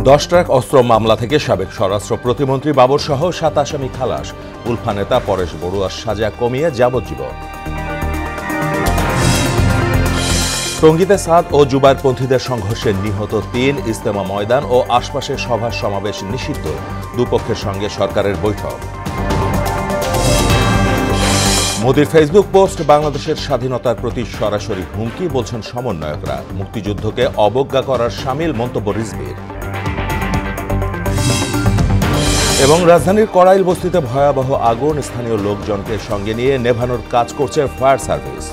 10 truck অস্ত্র মামলা থেকে সাবেক স্বরাষ্ট্র প্রতিমন্ত্রী বাবর সহ 7 আসামি খালাস। উলফা নেতা পরেশ বড়ুয়ার সাজা কমিয়ে যাবজ্জীবন। টঙ্গীতে সাদ ও জুবায়েরপন্থীদের সংঘর্ষে নিহত 3, ইজতেমা ময়দান ও আশপাশের সভা সমাবেশ নিষিদ্ধ। দুপক্ষের সঙ্গে সরকারের বৈঠক। মোদির ফেসবুক পোস্ট বাংলাদেশের স্বাধীনতার প্রতি সরাসরি হুমকি, বলছেন সমন্বয়করা। মুক্তিযুদ্ধকে অবজ্ঞা করার শামিল মন্তব্য রিজভীর। এবং রাজধানীর কড়াইল বস্তিতে ভয়াবহ আগুন, স্থানীয় লোকজনকে সঙ্গে নিয়ে নেভানোর কাজ করছে ফায়ার সার্ভিস।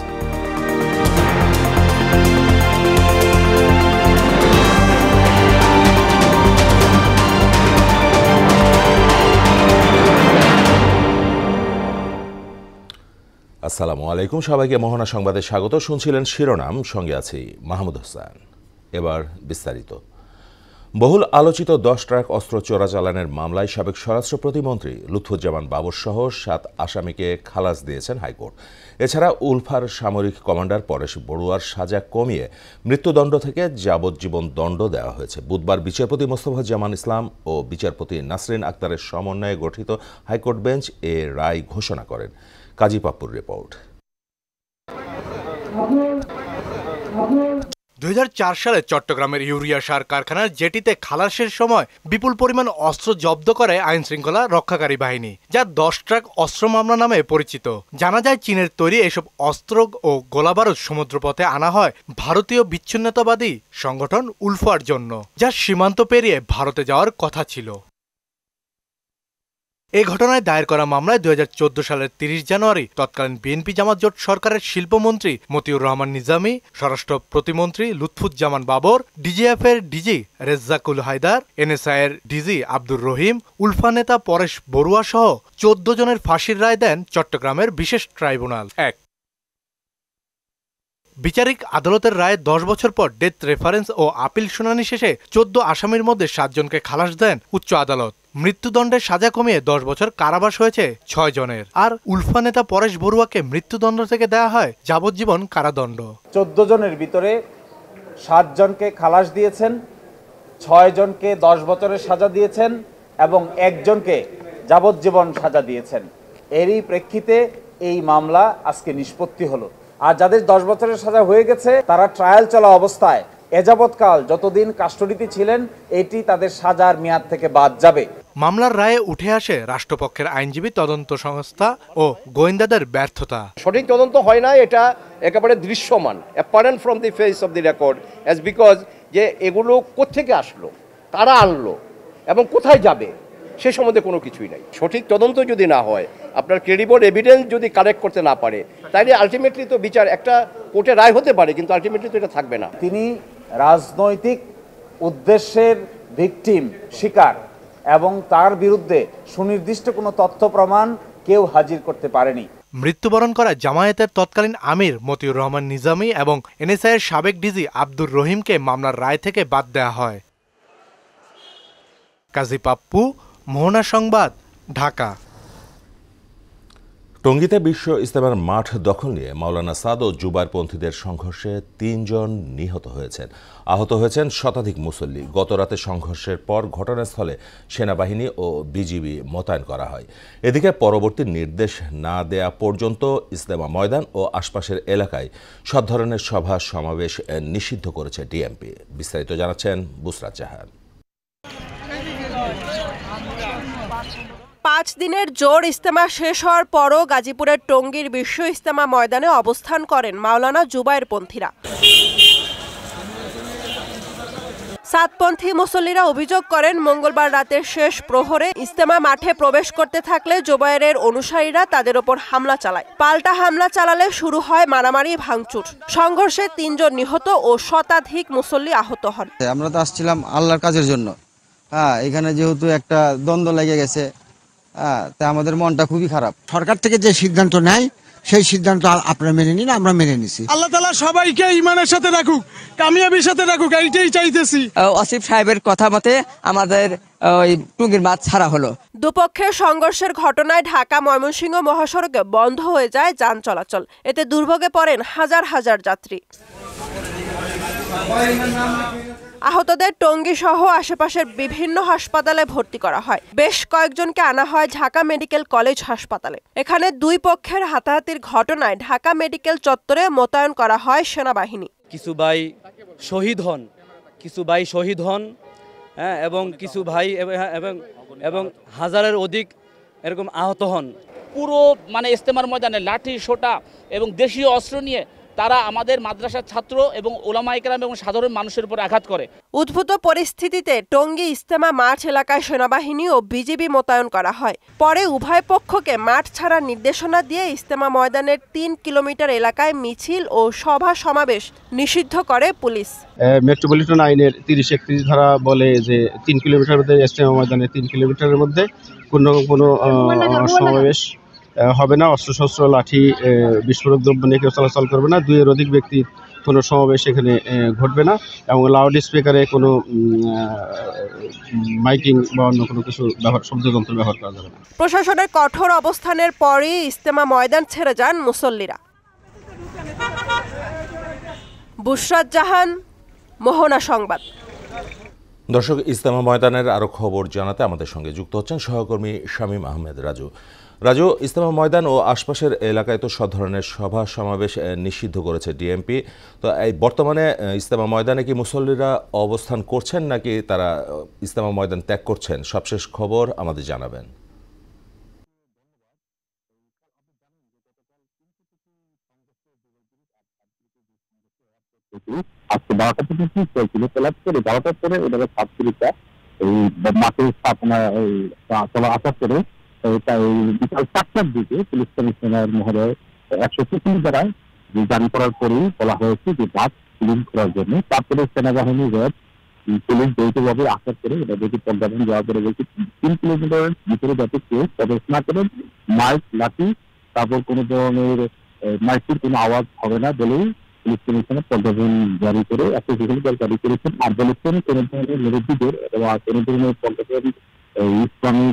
আসসালামু আলাইকুম, সবাইকে মোহনা সংবাদে স্বাগত। শুনছিলেন শিরোনাম, সঙ্গে আছি মাহমুদ হোসেন। এবার বিস্তারিত। বহুল আলোচিত 10 ট্রাক অস্ত্র চোরাচালানের মামলায় সাবেক স্বরাষ্ট্র প্রতিমন্ত্রী লুৎফুজ্জামান বাবর সহ 7 আসামিকে খালাস দিয়েছেন হাইকোর্ট। এছাড়া উলফার সামরিক কমান্ডার পরেশ বড়ুয়ার সাজা কমিয়ে মৃত্যুদণ্ড থেকে যাবজ্জীবন দণ্ড দেওয়া হয়েছে। বুধবার বিচারপতি মোস্তফা জামান ইসলাম ও বিচারপতি নাসরিন আক্তারের সমন্বয়ে গঠিত হাইকোর্ট বেঞ্চ এ রায় ঘোষণা করেন। কাজী পাপ্পুর রিপোর্ট। 2004 সালে চট্টগ্রামের ইউরিয়া সার কারখানার জেটিতে খালাসের সময় বিপুল পরিমাণ অস্ত্র জব্দ করে আইন শৃঙ্খলা রক্ষাকারী বাহিনী, যা 10 ট্রাক অস্ত্র মামলা নামে পরিচিত। জানা যায়, চীনের তৈরি এসব অস্ত্র ও গোলাবারুদ সমুদ্রপথে আনা হয় ভারতীয় বিচ্ছিন্নতাবাদী সংগঠন উলফার জন্য, যা সীমান্ত পেরিয়ে ভারতে যাওয়ার কথা ছিল। এই ঘটনায় দায়ের করা মামলায় 2014 সালের 30 জানুয়ারি তৎকালীন বিএনপি জামাত জোট সরকারের শিল্পমন্ত্রী মতিউর রহমান নিজামী, স্বরাষ্ট্র প্রতিমন্ত্রী লুৎফুজ্জামান বাবর, ডিজিএফ এর ডিজি রেজ্জাকুল হায়দার, এনএসআই এর ডিজি আব্দুর রহিম, উলফা নেতা পরেশ বড়ুয়া সহ 14 জনের ফাঁসির রায় দেন চট্টগ্রামের বিশেষ ট্রাইব্যুনাল 1। বিচারিক আদালতের রায়ে 10 বছর পর ডেথ রেফারেন্স ও আপিল শুনানি শেষে 14 আসামির মধ্যে 7 জনকে খালাস দেন উচ্চ আদালত। মৃত্যুদণ্ডের সাজা কমিয়ে 10 বছর কারাবাস হয়েছে 6 জনের। আর উলফা নেতা পরেশ বড়ুয়াকে মৃত্যুদণ্ড থেকে দেয়া হয় যাবজ্জীবন কারাদণ্ড। 14 জনের ভিতরে 7 জনকে খালাস দিয়েছেন, 6 জনকে 10 বছরের সাজা দিয়েছেন এবং 1 জনকে যাবজ্জীবন সাজা দিয়েছেন। এরই প্রেক্ষিতে এই মামলা আজকে নিষ্পত্তি হলো। আর যাদের 10 বছরের সাজা হয়ে গেছে, তারা ট্রায়াল চলা অবস্থায় এযাবৎকাল যতদিন কাস্টডিতে ছিলেন, এটি তাদের সাজার মেয়াদ থেকে বাদ যাবে। মামলার রায়ে উঠে আসে রাষ্ট্রপক্ষের আইনজীবী, তদন্ত সংস্থা ও গোয়েন্দাদের ব্যর্থতা। সঠিক তদন্ত হয় না, এটা একেবারে দৃশ্যমান, apparent from the face of the record, as because যে এগুলো কোত্থেকে আসলো, কারা আনলো এবং কোথায় যাবে সে সম্বন্ধে কোনো কিছুই নাই। সঠিক তদন্ত যদি না হয়, আপনার ক্রেডিবল এভিডেন্স যদি কালেক্ট করতে না পারে, তাইলে আলটিমেটলি তো বিচার একটা কোর্টে রায় হতে পারে, কিন্তু আলটিমেটলি তো এটা থাকবে না। তিনি রাজনৈতিক উদ্দেশ্যের ভিকটিম, শিকার, এবং তার বিরুদ্ধে সুনির্দিষ্ট কোনো তথ্য প্রমাণ কেউ হাজির করতে পারেনি। মৃত্যুবরণ করা জামায়াতের তৎকালীন আমির মতিউর রহমান নিজামী এবং এনএসআই এর সাবেক ডিজি আব্দুর রহিমকে মামলার রায় থেকে বাদ দেওয়া হয়। কাজী পাপ্পু, মোহনা সংবাদ, ঢাকা। টঙ্গীতে বিশ্ব ইজতেমার মাঠ দখল নিয়ে মাওলানা সাদ ও জুবায়েরপন্থীদের সংঘর্ষে 3 জন নিহত হয়েছেন। আহত হয়েছেন শতাধিক মুসল্লি। গতরাতে সংঘর্ষের পর ঘটনাস্থলে সেনাবাহিনী ও বিজিবি মোতায়েন করা হয়। এদিকে পরবর্তী নির্দেশ না দেয়া পর্যন্ত ইজতেমা ময়দান ও আশপাশের এলাকায় সব ধরনের সভা সমাবেশ নিষিদ্ধ করেছে ডিএমপি। বিস্তারিত জানাচ্ছেন বুসরাত জাহান। 5 দিনের জোর ইজতেমা শেষ হওয়ার পরও গাজীপুরের টঙ্গীর বিশ্ব ইজতেমা ময়দানে অবস্থান করেন মাওলানা জুবায়েরপন্থীরা। সাদপন্থী মুসল্লিরা অভিযোগ করেন, মঙ্গলবার রাতের শেষ প্রহরে ইজতেমা মাঠে প্রবেশ করতে থাকলে জুবায়েরের অনুসারীরা তাদের ওপর হামলা চালায়। পাল্টা হামলা চালালে শুরু হয় মারামারি, ভাঙচুর। সংঘর্ষে 3 জন নিহত ও শতাধিক মুসল্লি আহত হন। আমরা তো আসছিলাম আল্লাহর কাজের জন্য, এখানে যেহেতু একটা দ্বন্দ্ব লেগে গেছে, তাই আমাদের মনটা খুবই খারাপ। সরকার থেকে যে সিদ্ধান্ত নেয় সেই সিদ্ধান্ত আপনারা মেনে নিন, আমরা মেনে নিছি। আল্লাহ তাআলা সবাইকে ঈমানের সাথে রাখুক, কামিয়াবির সাথে রাখুক, এইটাই চাইতেছি। আসিফ সাহেবের কথা মতে আমাদের ওই টুঙ্গির মাছ ছাড়া হলো। দুপক্ষের সংঘর্ষের ঘটনায় ঢাকা ময়মনসিংহ মহাসড়কে বন্ধ হয়ে যায় যান চলাচল। এতে দুর্ভোগে পড়েন হাজার হাজার যাত্রী। আহতদের টঙ্গী সহ আশেপাশের বিভিন্ন হাসপাতালে ভর্তি করা হয়। বেশ কয়েকজনকে আনা হয় ঢাকা মেডিকেল কলেজ হাসপাতালে। এখানে দুই পক্ষের হাতাহাতির ঘটনায় ঢাকা মেডিকেল চত্বরে মোতায়েন করা হয় সেনাবাহিনী। কিছু ভাই শহীদ হন, হ্যাঁ, এবং কিছু ভাই এবং হাজারের অধিক এরকম আহত হন। পুরো ইজতেমার ময়দানে লাঠি সোটা এবং দেশীয় অস্ত্র নিয়ে তারা আমাদের মাদ্রাসার ছাত্র এবং ওলামায়ে কেরাম এবং সাধারণ মানুষের উপর আঘাত করে। উদ্ভূত পরিস্থিতিতে টঙ্গী ইজতেমা মাঠ এলাকায় সেনাবাহিনী ও বিজিবি মোতায়েন করা হয়। পরে উভয় পক্ষকে মাঠ ছাড়ার নির্দেশনা দিয়ে ইজতেমা ময়দানের 3 কিলোমিটার এলাকায় মিছিল ও সভা সমাবেশ নিষিদ্ধ করে পুলিশ। মেট্রোপলিটন আইনের 30-31 ধারা বলে যে 3 কিলোমিটার মধ্যে ইজতেমা ময়দানে 3 কিলোমিটারের মধ্যে কোনো সমাবেশ হবে না, অস্ত্রশস্ত্র লাঠি বিস্ফোরক দ্রব্য নিয়ে কেউ চলাচল করবে না, 2 এর অধিক ব্যক্তির কোনো সমাবেশ এখানে ঘটবে না এবং লাউড স্পিকারে কোনো মাইকিং বা অন্য কোনো কিছু শব্দযন্ত্র ব্যবহার করা যাবে না। প্রশাসনের কঠোর অবস্থানের পরই ইজতেমা ময়দান ছেড়ে যান মুসল্লিরা। বুশরাত জাহান, মোহনা সংবাদ। দর্শক, ইজতেমা ময়দানের আরও খবর জানাতে আমাদের সঙ্গে যুক্ত হচ্ছেন সহকর্মী শামীম আহমেদ রাজু। ইজতেমা ময়দান ও আশপাশের এলাকায় তো সব ধরনের সভা সমাবেশ নিষিদ্ধ করেছে ডিএমপি। তো এই বর্তমানে ইজতেমা ময়দানে কি মুসল্লিরা অবস্থান করছেন নাকি তারা ইজতেমা ময়দান ত্যাগ করছেন? সবশেষ খবর আমাদের জানাবেন। আজকে 12টা থেকে চলছিল, চলার পরে 12টার পরে ওটাকে ছাত্রীরা এই মাঠের স্থাপনা আসার পরে বিকাল 4টার দিকে পুলিশ কমিশনার মহোদয় 125 দ্বারা জারি করার পরেই বলা হয়েছে যে মাঠ ক্লিন করার জন্য। তারপরে সেনাবাহিনী র্যাব পুলিশ যৌথভাবে আসার পরে এটা দেখি প্রজ্ঞাপন দেওয়া করে বলছে 3 কিলোমিটারের ভিতরে যাতে কেউ প্রবেশ না করেন, মাইক লাঠি তারপর কোনো ধরনের মাইকের কোনো আওয়াজ হবে না বলেই পুলিশ কমিশনার প্রজ্ঞাপন জারি করে জারি করেছেন। আর বলেছেন কোনো ধরনের মুরব্বীদের অথবা কোনো ধরনের প্রজ্ঞাপন ইসলামী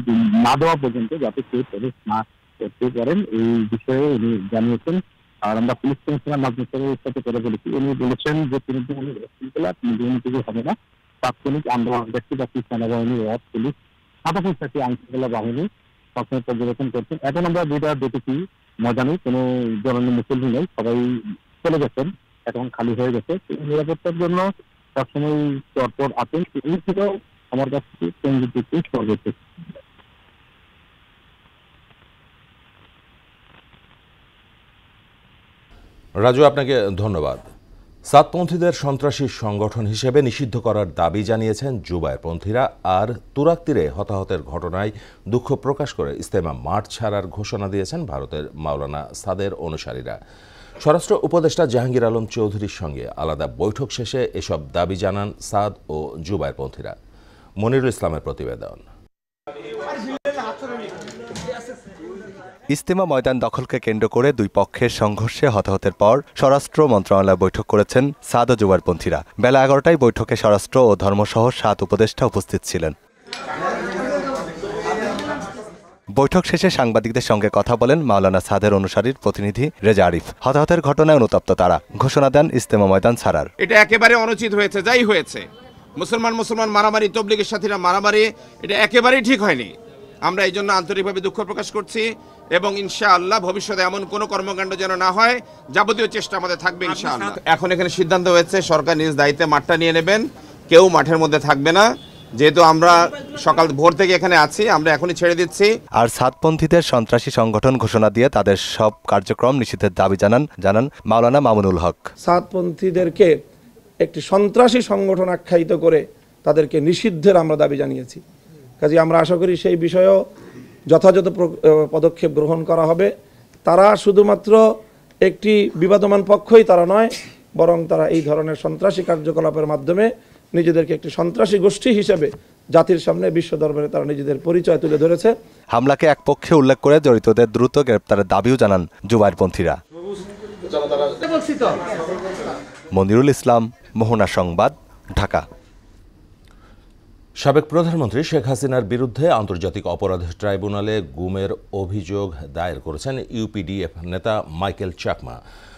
না দেওয়া পর্যন্ত যাতে কেউ প্রবেশ না করতে পারেন এই বিষয়ে উনি জানিয়েছেন। আর আমরা পুলিশ কমিশনার নাজমুল ইসলামের সাথে কথা বলেছি, উনি বলেছেন যে তিনি দুর্নীতি হবে না। তাৎক্ষণিক আন্দোলন ব্যক্তিগত সেনাবাহিনী, র্যাব, পুলিশ, সাথে আইনশৃঙ্খলা বাহিনী সবসময় পর্যবেক্ষণ করছেন। এখন আমরা যেটা দেখেছি ময়দানে কোনো জননীয় মুসল্লি নেই, সবাই চলে গেছেন, এখন খালি হয়ে গেছে। নিরাপত্তার জন্য সবসময় তৎপর আছেন। এই থেকেও আমার কাছ থেকে টঙ্গী সর্বোচ্চ। রাজু, আপনাকে ধন্যবাদ। সাতপন্থীদের সন্ত্রাসী সংগঠন হিসেবে নিষিদ্ধ করার দাবি জানিয়েছেন জুবায়েরপন্থীরা। আর তুরাগ তীরে হতাহতের ঘটনায় দুঃখ প্রকাশ করে ইজতেমা মাঠ ছাড়ার ঘোষণা দিয়েছেন ভারতের মাওলানা সাদের অনুসারীরা। স্বরাষ্ট্র উপদেষ্টা জাহাঙ্গীর আলম চৌধুরীর সঙ্গে আলাদা বৈঠক শেষে এসব দাবি জানান সাদ ও জুবায়েরপন্থীরা। মনিরুল ইসলামের প্রতিবেদন। ইজতেমা ময়দান দখলকে কেন্দ্র করে দুই পক্ষের সংঘর্ষে হতাহতের পর স্বরাষ্ট্র মন্ত্রণালয় বৈঠক করেছেন সাদ ও জুবায়েরপন্থীরা। বেলা 11টায় বৈঠকে স্বরাষ্ট্র ও ধর্মসহ 7 উপদেষ্টা উপস্থিত ছিলেন। বৈঠক শেষে সাংবাদিকদের সঙ্গে কথা বলেন মাওলানা সাদের অনুসারীর প্রতিনিধি রেজা আরিফ। হতাহতের ঘটনায় অনুতপ্ত তারা, ঘোষণা দেন ইজতেমা ময়দান ছাড়ার। এটা একেবারে অনুচিত হয়েছে, যাই হয়েছে মুসলমান মারামারি, তবলিগের সাথীরা মারামারি, এটা একেবারেই ঠিক হয়নি। আমরা এই জন্য আন্তরিকভাবে দুঃখ প্রকাশ করছি এবং ইনশাআল্লাহ ভবিষ্যতে এমন কোনো কর্মকাণ্ড যেন না হয়, যাবতীয় চেষ্টা আমাদের থাকবে ইনশাআল্লাহ। এখন এখানে সিদ্ধান্ত হয়েছে সরকার নিজ দায়িত্বে মাঠটা নিয়ে নেবেন, কেউ মাঠের মধ্যে থাকবে না। যেহেতু আমরা সকাল ভোর থেকে এখানে আছি, আমরা এখনই ছেড়ে দিচ্ছি। আর সাতপন্থীদের সন্ত্রাসী সংগঠন ঘোষণা দিয়ে তাদের সব কার্যক্রম নিষিদ্ধের দাবি জানান মাওলানা মামুনুল হক। সাতপন্থীদেরকে একটি সন্ত্রাসী সংগঠন আখ্যায়িত করে তাদেরকে নিষিদ্ধের আমরা দাবি জানিয়েছি। কাজে আমরা আশা করি সেই বিষয়েও যথাযথ পদক্ষেপ গ্রহণ করা হবে। তারা শুধুমাত্র একটি বিবাদমান পক্ষই তারা নয়, বরং তারা এই ধরনের সন্ত্রাসী কার্যকলাপের মাধ্যমে নিজেদেরকে একটি সন্ত্রাসী গোষ্ঠী হিসেবে জাতির সামনে বিশ্ব দরবারে তারা নিজেদের পরিচয় তুলে ধরেছে। হামলাকে এক পক্ষে উল্লেখ করে জড়িতদের দ্রুত গ্রেপ্তারের দাবিও জানান জুবায়েরপন্থীরা। মনিরুল ইসলাম, মোহনা সংবাদ, ঢাকা। সাবেক প্রধানমন্ত্রী শেখ হাসিনার বিরুদ্ধে আন্তর্জাতিক অপরাধ ট্রাইব্যুনালে গুমের অভিযোগ দায়ের করেছেন ইউপিডিএফ নেতা মাইকেল চাকমা।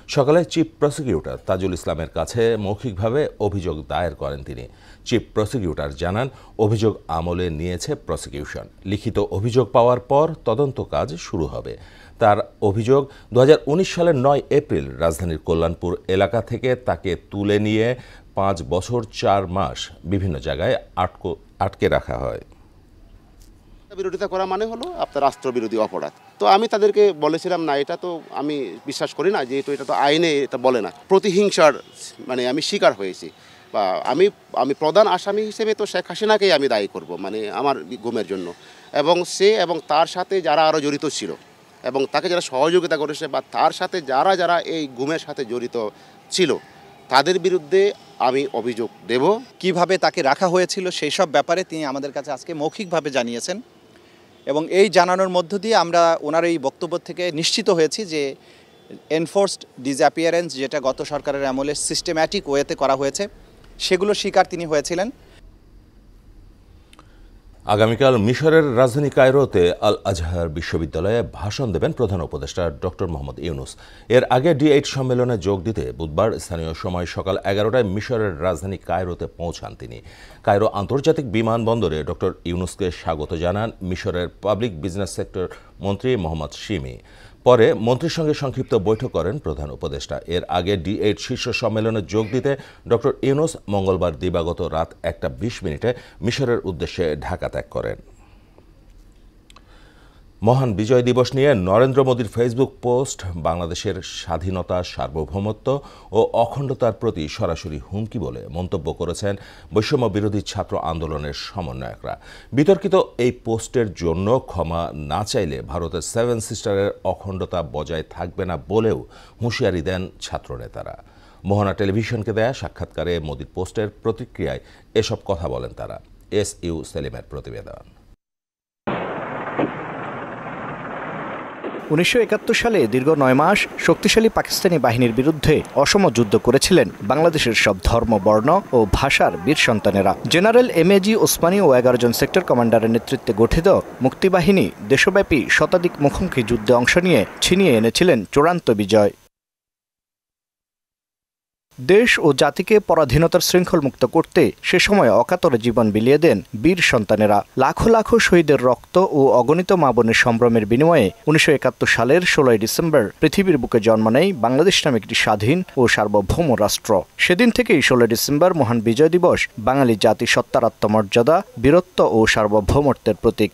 সকালে চিফ প্রসিকিউটর তাজুল ইসলামের কাছে মৌখিকভাবে অভিযোগ দায়ের করেন তিনি। চিফ প্রসিকিউটর জানান, অভিযোগ আমলে নিয়েছে প্রসিকিউশন। লিখিত অভিযোগ পাওয়ার পর তদন্ত কাজ শুরু হবে। তার অভিযোগ, 2019 সালের 9 এপ্রিল রাজধানীর কল্যাণপুর এলাকা থেকে তাকে তুলে নিয়ে 5 বছর 4 মাস বিভিন্ন জায়গায় আটকে রাখা হয়। বিরোধিতা করা মানে হলো আপনার রাষ্ট্রবিরোধী অপরাধ। তো আমি তাদেরকে বলেছিলাম, না, এটা তো আমি বিশ্বাস করি না, যেহেতু এটা তো আইনে এটা বলে না। প্রতিহিংসার মানে আমি শিকার হয়েছি, বা আমি প্রধান আসামি হিসেবে তো শেখ হাসিনাকেই আমি দায়ী করব, মানে আমার গুমের জন্য। এবং সে এবং তার সাথে যারা আরও জড়িত ছিল এবং তাকে যারা সহযোগিতা করেছে বা তার সাথে যারা এই গুমের সাথে জড়িত ছিল, তাদের বিরুদ্ধে আমি অভিযোগ দেব। কিভাবে তাকে রাখা হয়েছিল সেই সব ব্যাপারে তিনি আমাদের কাছে আজকে মৌখিকভাবে জানিয়েছেন, এবং এই জানানোর মধ্য দিয়ে আমরা ওনার এই বক্তব্য থেকে নিশ্চিত হয়েছি যে এনফোর্সড ডিসঅ্যাপিয়ারেন্স, যেটা গত সরকারের আমলে সিস্টেম্যাটিক ওয়েতে করা হয়েছে, সেগুলো শিকার তিনি হয়েছিলেন। আগামীকাল মিশরের রাজধানী কায়রোতে আল আজহার বিশ্ববিদ্যালয়ে ভাষণ দেবেন প্রধান উপদেষ্টা ডক্টর মোহাম্মদ ইউনূস। এর আগে D8 সম্মেলনে যোগ দিতে বুধবার স্থানীয় সময় সকাল 11টায় মিশরের রাজধানী কায়রোতে পৌঁছান তিনি। কায়রো আন্তর্জাতিক বিমানবন্দরে ডক্টর ইউনূসকে স্বাগত জানান মিশরের পাবলিক বিজনেস সেক্টর মন্ত্রী মোহাম্মদ শিমি। পরে মন্ত্রীর সঙ্গে সংক্ষিপ্ত বৈঠক করেন প্রধান উপদেষ্টা। এর আগে D8 শীর্ষ সম্মেলনে যোগ দিতে ডক্টর ইউনূস মঙ্গলবার দিবাগত রাত 1:20 মিশরের উদ্দেশ্যে ঢাকা ত্যাগ করেন। মহান বিজয় দিবস নিয়ে নরেন্দ্র মোদীর ফেসবুক পোস্ট বাংলাদেশের স্বাধীনতা, সার্বভৌমত্ব ও অখণ্ডতার প্রতি সরাসরি হুমকি বলে মন্তব্য করেছেন বৈষম্য বিরোধী ছাত্র আন্দোলনের সমন্বয়করা। বিতর্কিত এই পোস্টের জন্য ক্ষমা না চাইলে ভারতের 7 সিস্টারের অখণ্ডতা বজায় থাকবে না বলেও হুঁশিয়ারি দেন ছাত্রনেতারা। মোহনা টেলিভিশনকে দেয়া সাক্ষাৎকারে মোদীর পোস্টের প্রতিক্রিয়ায় এসব কথা বলেন তারা। SU সেলিমের প্রতিবেদন। 1971 সালে দীর্ঘ 9 মাস শক্তিশালী পাকিস্তানি বাহিনীর বিরুদ্ধে অসম যুদ্ধ করেছিলেন বাংলাদেশের সব ধর্ম, বর্ণ ও ভাষার বীর সন্তানেরা। জেনারেল MAG ওসমানী ও 11 জন সেক্টর কমান্ডারের নেতৃত্বে গঠিত মুক্তিবাহিনী দেশব্যাপী শতাধিক মুখোমুখি যুদ্ধে অংশ নিয়ে ছিনিয়ে এনেছিলেন চূড়ান্ত বিজয়। দেশ ও জাতিকে পরাধীনতার শৃঙ্খল মুক্ত করতে সে সময় অকাতরে জীবন বিলিয়ে দেন বীর সন্তানেরা। লাখো লাখো শহীদের রক্ত ও অগণিত মা বোনের সম্ভ্রমের বিনিময়ে 1971 সালের 16 ডিসেম্বর পৃথিবীর বুকে জন্ম নেয় বাংলাদেশ নামে একটি স্বাধীন ও সার্বভৌম রাষ্ট্র। সেদিন থেকেই 16 ডিসেম্বর মহান বিজয় দিবস বাঙালি জাতি সত্তার আত্মমর্যাদা, বীরত্ব ও সার্বভৌমত্বের প্রতীক।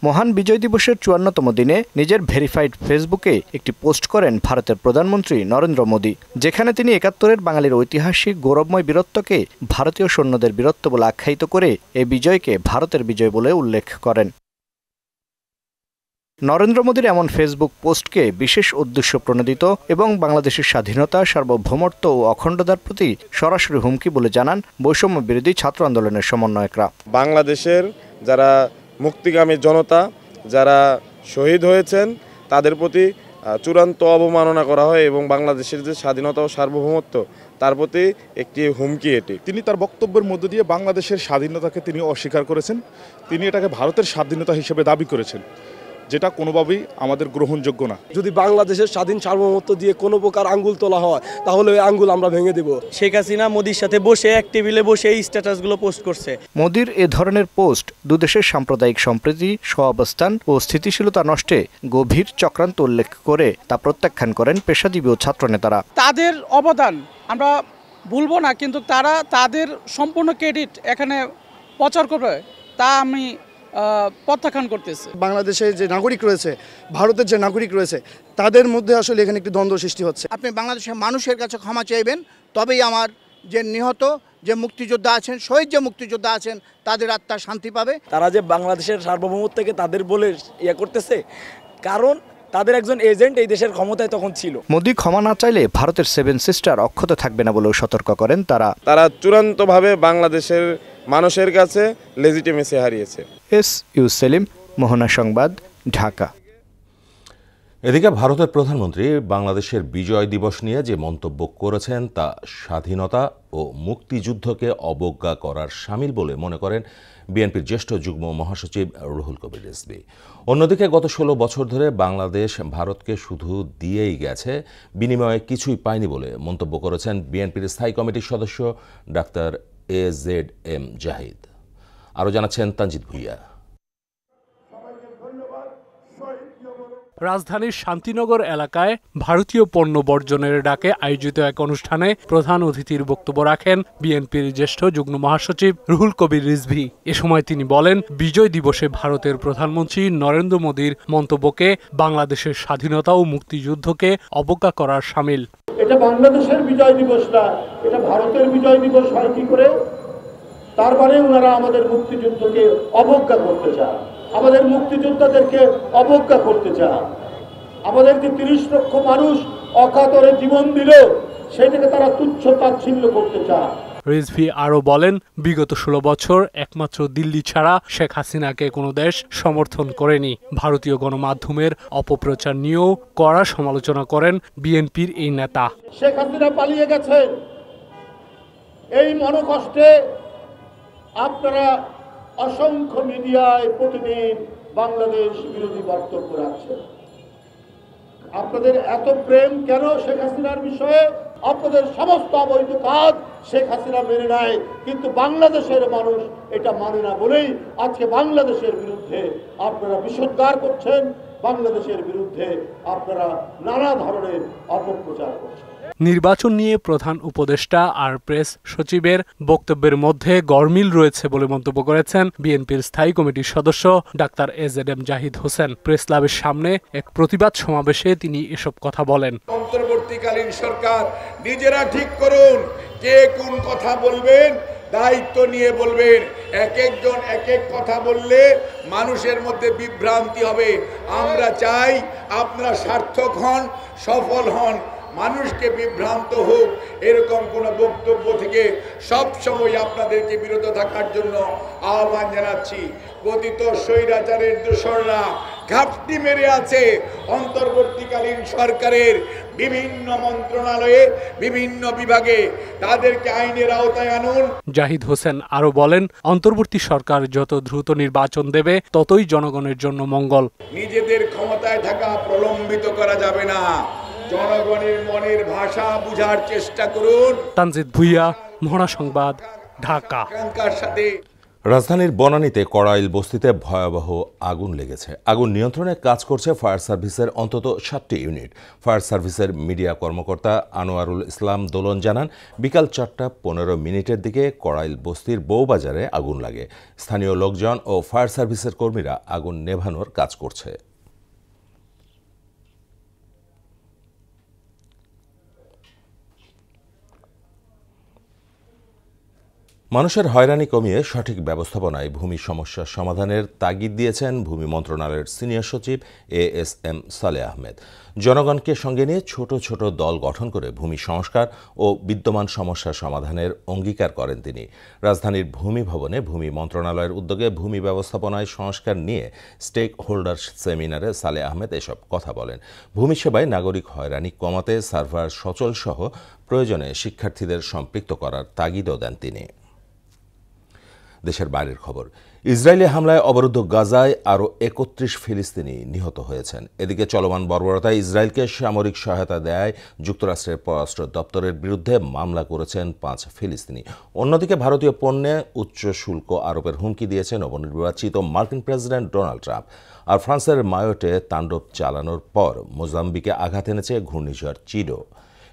মহান বিজয় দিবসের 54তম দিনে নিজের ভেরিফাইড ফেসবুকে একটি পোস্ট করেন ভারতের প্রধানমন্ত্রী নরেন্দ্র মোদী, যেখানে তিনি 71-এর বাঙালির ঐতিহাসিক গৌরবময় বীরত্বকে ভারতীয় সৈন্যদের বীরত্ব বলে আখ্যায়িত করে এই বিজয়কে ভারতের বিজয় বলে উল্লেখ করেন। নরেন্দ্র মোদীর এমন ফেসবুক পোস্টকে বিশেষ উদ্দেশ্য প্রণোদিত এবং বাংলাদেশের স্বাধীনতা, সার্বভৌমত্ব ও অখণ্ডতার প্রতি সরাসরি হুমকি বলে জানান বৈষম্য বিরোধী ছাত্র আন্দোলনের সমন্বয়করা। বাংলাদেশের যারা মুক্তিগামী জনতা, যারা শহীদ হয়েছেন, তাদের প্রতি চূড়ান্ত অবমাননা করা হয় এবং বাংলাদেশের যে স্বাধীনতা ও সার্বভৌমত্ব তার প্রতি একটি হুমকি এটি। তিনি তার বক্তব্যের মধ্য দিয়ে বাংলাদেশের স্বাধীনতাকে তিনি অস্বীকার করেছেন। তিনি এটাকে ভারতের স্বাধীনতা হিসেবে দাবি করেছেন, যেটা কোনোভাবেই আমাদের গ্রহণযোগ্য না। যদি বাংলাদেশের স্বাধীন সার্বভৌমত্ব দিয়ে কোনো প্রকার আঙ্গুল তোলা হয় তাহলে ওই আঙ্গুল আমরা ভেঙে দেব। শেখ হাসিনা মোদির সাথে বসে এক টেবিলে বসে এই স্ট্যাটাসগুলো পোস্ট করছে। মোদির এ ধরনের পোস্ট দুদেশের সাম্প্রদায়িক সম্প্রীতি, সহাবস্থান ও স্থিতিশীলতা নষ্টে গভীর চক্রান্ত উল্লেখ করে তা প্রত্যাখ্যান করেন পেশাজীবী ও ছাত্রনেতারা। তাদের অবদান আমরা ভুলবো না, কিন্তু তারা তাদের সম্পূর্ণ ক্রেডিট এখানে প্রচার করবে তা আমি প্রত্যাখ্যান করতেছে। বাংলাদেশের যে নাগরিক রয়েছে, ভারতের যে নাগরিক রয়েছে, তাদের মধ্যে আসলে এখানে একটি দ্বন্দ্ব সৃষ্টি হচ্ছে। আপনি বাংলাদেশের মানুষের কাছে ক্ষমা চাইবেন, তবেই আমার যে নিহত যে মুক্তিযোদ্ধা আছেন, শহীদ যে মুক্তিযোদ্ধা আছেন, তাদের আত্মা শান্তি পাবে। তারা যে বাংলাদেশের সার্বভৌমত্বকে তাদের বলে করতেছে, কারণ তাদের একজন এজেন্ট এই দেশের ক্ষমতায় তখন ছিল। মোদি ক্ষমা না চাইলে ভারতের 7 সিস্টার অক্ষত থাকবে না বলেও সতর্ক করেন তারা চূড়ান্তভাবে বাংলাদেশের মানুষের কাছে লেজিটিমেসি হারিয়েছে। SU সেলিম, মোহনা সংবাদ, ঢাকা। এদিকে ভারতের প্রধানমন্ত্রী বাংলাদেশের বিজয় দিবস নিয়ে যে মন্তব্য করেছেন তা স্বাধীনতা ও মুক্তিযুদ্ধকে অবজ্ঞা করার শামিল বলে মনে করেন বিএনপির জ্যেষ্ঠ যুগ্ম মহাসচিব রুহুল কবির রিজভী। অন্যদিকে গত 16 বছর ধরে বাংলাদেশ ভারতকে শুধু দিয়েই গেছে, বিনিময়ে কিছুই পায়নি বলে মন্তব্য করেছেন বিএনপির স্থায়ী কমিটির সদস্য ডাক্তার AZM জাহিদ। আরও জানাচ্ছেন তানজিদ ভুইয়া। রাজধানীর শান্তিনগর এলাকায় ভারতীয় পণ্য বর্জনের ডাকে আয়োজিত এক অনুষ্ঠানে প্রধান অতিথির বক্তব্য রাখেন বিএনপির জ্যেষ্ঠ যুগ্ম মহাসচিব রুহুল কবির রিজভী। এ সময় তিনি বলেন, বিজয় দিবসে ভারতের প্রধানমন্ত্রী নরেন্দ্র মোদীর মন্তব্যকে বাংলাদেশের স্বাধীনতা ও মুক্তিযুদ্ধকে অবজ্ঞা করার শামিল। এটা বাংলাদেশের বিজয় দিবস না, এটা ভারতের বিজয় দিবস হয় কি করে? তার মানে ওনারা আমাদের মুক্তিযুদ্ধকে অবজ্ঞা করতে চান, আমাদের মুক্তিযোদ্ধাদেরকে অবজ্ঞা করতে চান। আমাদের যে 30 লক্ষ মানুষ অকাতরে জীবন দিল, সেটাকে তারা তুচ্ছ তাচ্ছিল্য করতে চান। রিজভী আরও বলেন, বিগত 16 বছর একমাত্র দিল্লি ছাড়া শেখ হাসিনাকে কোনো দেশ সমর্থন করেনি। ভারতীয় গণমাধ্যমের অপপ্রচার নিয়েও কড়া সমালোচনা করেন বিএনপির এই নেতা। শেখ হাসিনা পালিয়ে গেছেন, এই মনোকষ্টে আপনারা অসংখ্য মিডিয়ায় প্রতিদিন বাংলাদেশ বিরোধী বক্তব্য রাখছেন। আপনাদের এত প্রেম কেন শেখ হাসিনার বিষয়ে? আপনাদের সমস্ত অবৈধ কাজ শেখ হাসিনা মেনে নেয়, কিন্তু বাংলাদেশের মানুষ এটা মানে না বলেই আজকে বাংলাদেশের বিরুদ্ধে আপনারা বিষোদ্গার করছেন, বাংলাদেশের বিরুদ্ধে আপনারা নানা ধরনের অপপ্রচার করছেন। নির্বাচন নিয়ে প্রধান উপদেষ্টা আর প্রেস সচিবের বক্তব্যের মধ্যে গরমিল রয়েছে বলে মন্তব্য করেছেন বিএনপির স্থায়ী কমিটির সদস্য doctor AZM Zahid Hossain. Press ক্লাবের সামনে এক প্রতিবাদ সমাবেশে তিনি এসব কথা বলেন। অন্তর্বর্তীকালীন সরকার নিজেরা ঠিক করুন কে কোন কথা বলবেন, দায়িত্ব নিয়ে বলবেন। এক একজন এক এক কথা বললে মানুষের মধ্যে বিভ্রান্তি হবে। আমরা চাই আপনারা সার্থক হন, সফল হন, মানুষকে বিভ্রান্ত হোক এরকম কোনো বক্তব্য থেকে সবসময় আপনাদেরকে বিরত থাকার জন্য আহ্বান জানাচ্ছি। পতিত স্বৈরাচারের দোসররা ঘাপটি মেরে আছে অন্তর্বর্তীকালীন সরকারের বিভিন্ন মন্ত্রণালয়ে, বিভিন্ন বিভাগে, তাদেরকে আইনের আওতায় আনুন। জাহিদ হোসেন আরো বলেন, অন্তর্বর্তী সরকার যত দ্রুত নির্বাচন দেবে ততই জনগণের জন্য মঙ্গল। নিজেদের ক্ষমতায় থাকা প্রলম্বিত করা যাবে না, জনগণের মনের ভাষা বুঝার চেষ্টা করুন। তানজিদ ভুইয়া, মহড়া সংবাদ, ঢাকা। রাজধানীর বনানীতে কড়াইল বস্তিতে ভয়াবহ আগুন লেগেছে। আগুন নিয়ন্ত্রণে কাজ করছে ফায়ার সার্ভিসের অন্তত 7টি ইউনিট। ফায়ার সার্ভিসের মিডিয়া কর্মকর্তা আনোয়ারুল ইসলাম দোলন জানান, বিকাল 4:15 দিকে কড়াইল বস্তির বউবাজারে আগুন লাগে। স্থানীয় লোকজন ও ফায়ার সার্ভিসের কর্মীরা আগুন নেভানোর কাজ করছে। মানুষের হয়রানি কমিয়ে সঠিক ব্যবস্থাপনায় ভূমি সমস্যার সমাধানের তাগিদ দিয়েছেন ভূমি মন্ত্রণালয়ের সিনিয়র সচিব ASM সালেহ আহমেদ। জনগণকে সঙ্গে নিয়ে ছোট ছোট দল গঠন করে ভূমি সংস্কার ও বিদ্যমান সমস্যার সমাধানের অঙ্গীকার করেন তিনি। রাজধানীর ভূমি ভবনে ভূমি মন্ত্রণালয়ের উদ্যোগে ভূমি ব্যবস্থাপনায় সংস্কার নিয়ে স্টেক হোল্ডার সেমিনারে সালেহ আহমেদ এসব কথা বলেন। ভূমি সেবায় নাগরিক হয়রানি কমাতে সার্ভার সচল সহ প্রয়োজনে শিক্ষার্থীদের সম্পৃক্ত করার তাগিদও দেন তিনি। দেশের বাইরের খবর, ইসরায়েলি হামলায় অবরুদ্ধ গাজায় আরও 31 ফিলিস্তিনি নিহত হয়েছেন। এদিকে চলমান বর্বরতায় ইসরায়েলকে সামরিক সহায়তা দেয় যুক্তরাষ্ট্রের পররাষ্ট্র দপ্তরের বিরুদ্ধে মামলা করেছেন 5 ফিলিস্তিনি। অন্যদিকে ভারতীয় পণ্যে উচ্চ শুল্ক আরোপের হুমকি দিয়েছেন নবনির্বাচিত মার্কিন প্রেসিডেন্ট ডোনাল্ড ট্রাম্প। আর ফ্রান্সের মায়োটে তাণ্ডব চালানোর পর মোজাম্বিকে আঘাত এনেছে ঘূর্ণিঝড় চিডো।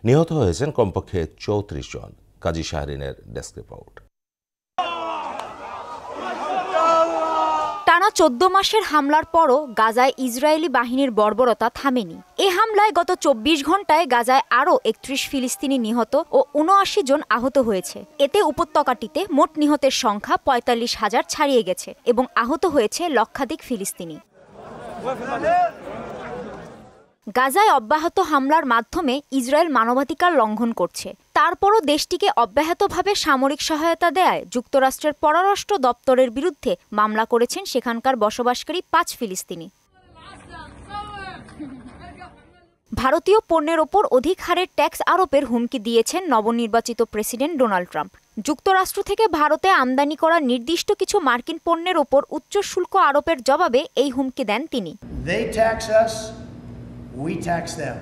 নিহত হয়েছেন কমপক্ষে 34 জন। কাজী শাহরিনের ডেস্ক রিপোর্ট। টানা 14 মাসের হামলার পরও গাজায় ইসরায়েলি বাহিনীর বর্বরতা থামেনি। এ হামলায় গত 24 ঘন্টায় গাজায় আরও 31 ফিলিস্তিনি নিহত ও 79 জন আহত হয়েছে। এতে উপত্যকাটিতে মোট নিহতের সংখ্যা 45,000 ছাড়িয়ে গেছে এবং আহত হয়েছে লক্ষাধিক ফিলিস্তিনি। গাজায় অব্যাহত হামলার মাধ্যমে ইসরায়েল মানবাধিকার লঙ্ঘন করছে। তারপরও দেশটিকে অব্যাহতভাবে সামরিক সহায়তা দেয় যুক্তরাষ্ট্রের পররাষ্ট্র দপ্তরের বিরুদ্ধে মামলা করেছেন সেখানকার বসবাসকারী 5 ফিলিস্তিনি। ভারতীয় পণ্যের ওপর অধিক হারে ট্যাক্স আরোপের হুমকি দিয়েছেন নবনির্বাচিত প্রেসিডেন্ট ডোনাল্ড ট্রাম্প। যুক্তরাষ্ট্র থেকে ভারতে আমদানি করা নির্দিষ্ট কিছু মার্কিন পণ্যের ওপর উচ্চ শুল্ক আরোপের জবাবে এই হুমকি দেন তিনি। They tax us, we tax them,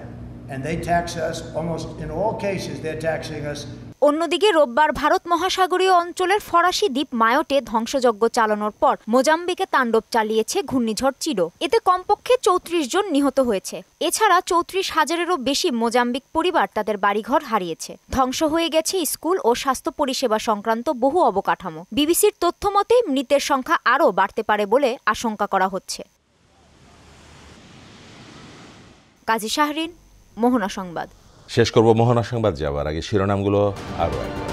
and they tax us almost in all cases they're taxing us. অন্যদিকে রোববার ভারত মহাসাগরীয় অঞ্চলের ফরাসি দ্বীপ মায়োটে ধ্বংসযজ্ঞ চালানোর পর মোজাম্বিকে তাণ্ডব চালিয়েছে ঘূর্ণিঝড় চিডো। এতে কমপক্ষে 34 জন নিহত হয়েছে। এছাড়া 34,000-এরও বেশি মোজাম্বিক পরিবার তাদের বাড়িঘর হারিয়েছে। ধ্বংস হয়ে গেছে স্কুল ও স্বাস্থ্য পরিষেবা সংক্রান্ত বহু অবকাঠামো। বিবিসির তথ্য মতে মৃতের সংখ্যা আরও বাড়তে পারে বলে আশঙ্কা করা হচ্ছে। কাজী শাহরিন, মোহনা সংবাদ। শেষ করব মোহনা সংবাদ যাওয়ার আগে শিরোনামগুলো আরও একবার।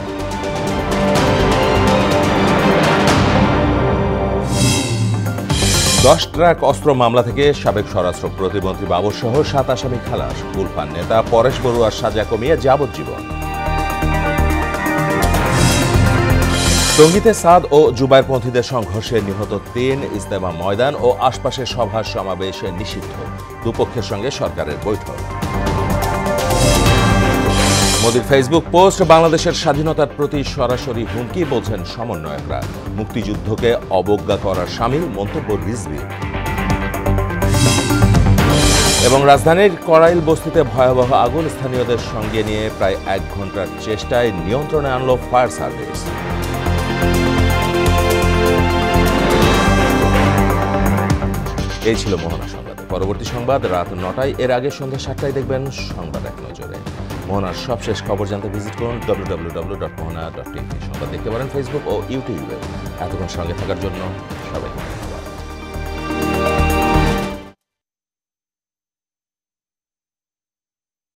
10 ট্রাক অস্ত্র মামলা থেকে সাবেক স্বরাষ্ট্র প্রতিমন্ত্রী বাবর সহ 7 আসামি খালাস। গুলফান নেতা পরেশ বড়ুয়ার সাজা কমিয়ে যাবজ্জীবন। টঙ্গীতে সাদ ও জুবায়েরপন্থীদের সংঘর্ষে নিহত 3, ইজতেমা ময়দান ও আশপাশের সভা সমাবেশ নিষিদ্ধ। দুপক্ষের সঙ্গে সরকারের বৈঠক। মোদির ফেসবুক পোস্ট, বাংলাদেশের স্বাধীনতার প্রতি সরাসরি হুমকি, বলছেন সমন্বয়করা। মুক্তিযুদ্ধকে অবজ্ঞা করার শামিল মন্তব্য রিজভী। এবং রাজধানীর কড়াইল বস্তিতে ভয়াবহ আগুন, স্থানীয়দের সঙ্গে নিয়ে প্রায় 1 ঘন্টার চেষ্টায় নিয়ন্ত্রণে আনল ফায়ার সার্ভিস। এই ছিল মোহনা সংবাদ। পরবর্তী সংবাদ রাত 9টায়। এর আগে সন্ধ্যা 7টায় দেখবেন সংবাদ এক নজরে। মোহনার সবশেষ খবর জানতে ভিজিট করুন www.mohana.tv। সংবাদ দেখতে পারেন ফেসবুক ও ইউটিউবে। এতক্ষণ সঙ্গে থাকার জন্য সবাইকে